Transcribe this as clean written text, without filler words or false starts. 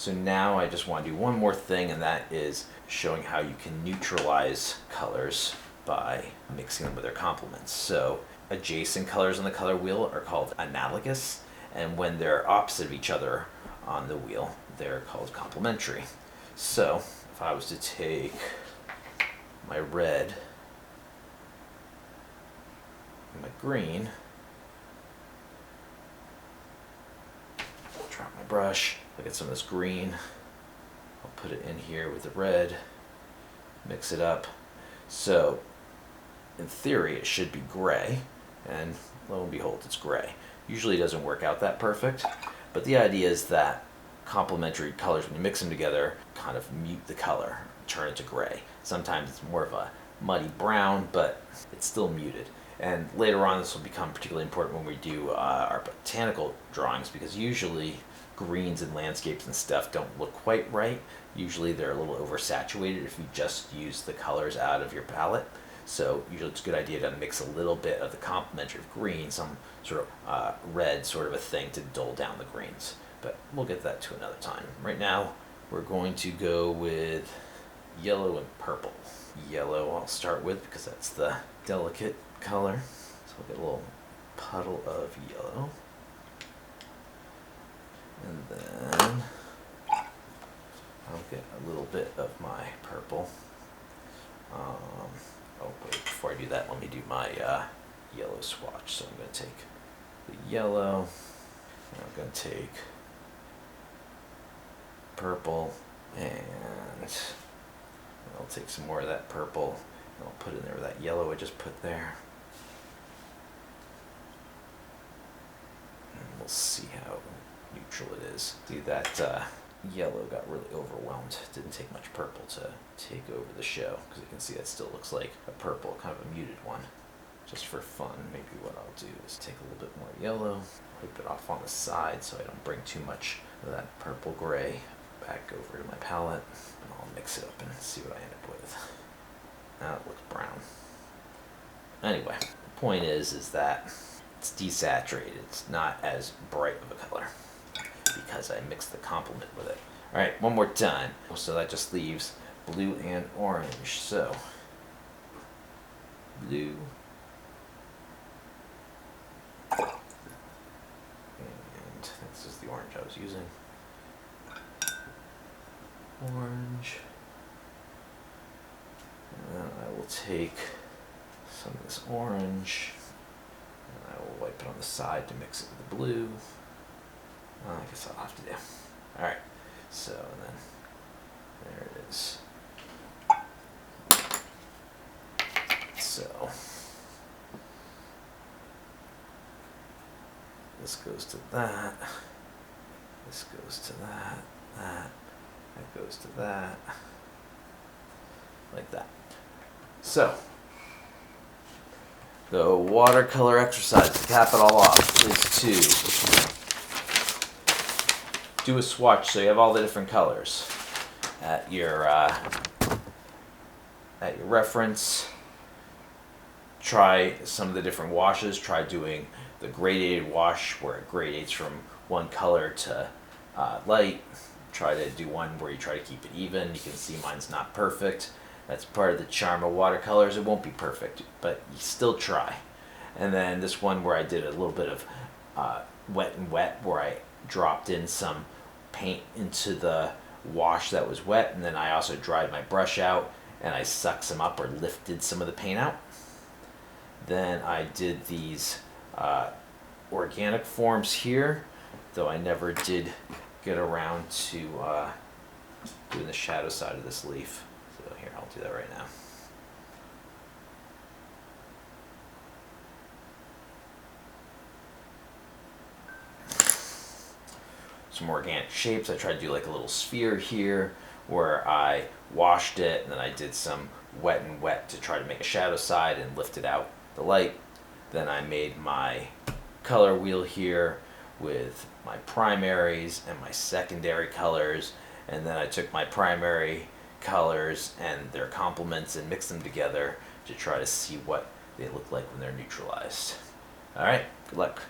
So now I just want to do one more thing, and that is showing how you can neutralize colors by mixing them with their complements. So adjacent colors on the color wheel are called analogous, and when they're opposite of each other on the wheel, they're called complementary. So if I was to take my red and my green, drop my brush, look at some of this green, I'll put it in here with the red, mix it up. So in theory it should be gray, and lo and behold it's gray. Usually it doesn't work out that perfect, but the idea is that complementary colors, when you mix them together, kind of mute the color, turn it to gray. Sometimes it's more of a muddy brown, but it's still muted. And later on this will become particularly important when we do our botanical drawings, because usually greens and landscapes and stuff don't look quite right. Usually they're a little oversaturated if you just use the colors out of your palette. So usually it's a good idea to mix a little bit of the complementary of green, some sort of red sort of a thing to dull down the greens. But we'll get that to another time. Right now we're going to go with yellow and purple. Yellow I'll start with because that's the delicate color. So I'll get a little puddle of yellow. And then I'll get a little bit of my purple. Oh wait, before I do that, let me do my yellow swatch. So I'm going to take the yellow, and I'm going to take purple, and I'll take some more of that purple, and I'll put it in there with that yellow I just put there. And we'll see how neutral it is. See that yellow got really overwhelmed. Didn't take much purple to take over the show, because you can see that still looks like a purple, kind of a muted one. Just for fun, maybe what I'll do is take a little bit more yellow, wipe it off on the side so I don't bring too much of that purple gray back over to my palette, and I'll mix it up and see what I end up with. Now it looks brown. Anyway, the point is that it's desaturated. It's not as bright of a color because I mixed the complement with it. All right, one more time. So that just leaves blue and orange. So blue and this is the orange I was using. Orange. And then I will take some of this orange and I will wipe it on the side to mix it with the blue. I guess I'll have to do. Alright, so then there it is. So this goes to that, this goes to that goes to that, like that. So the watercolor exercise, to cap it all off, is to do a swatch so you have all the different colors at your reference. Try some of the different washes. Try doing the gradated wash where it gradates from one color to light. Try to do one where you try to keep it even. You can see mine's not perfect. That's part of the charm of watercolors. It won't be perfect, but you still try. And then this one where I did a little bit of wet and wet, where I dropped in some paint into the wash that was wet, and then I also dried my brush out and I sucked some up or lifted some of the paint out. Then I did these organic forms here, though I never did get around to doing the shadow side of this leaf. So here, I'll do that right now. Some organic shapes. I tried to do like a little sphere here where I washed it, and then I did some wet and wet to try to make a shadow side and lifted out the light. Then I made my color wheel here with my primaries and my secondary colors, and then I took my primary colors and their complements and mixed them together to try to see what they look like when they're neutralized. All right, good luck.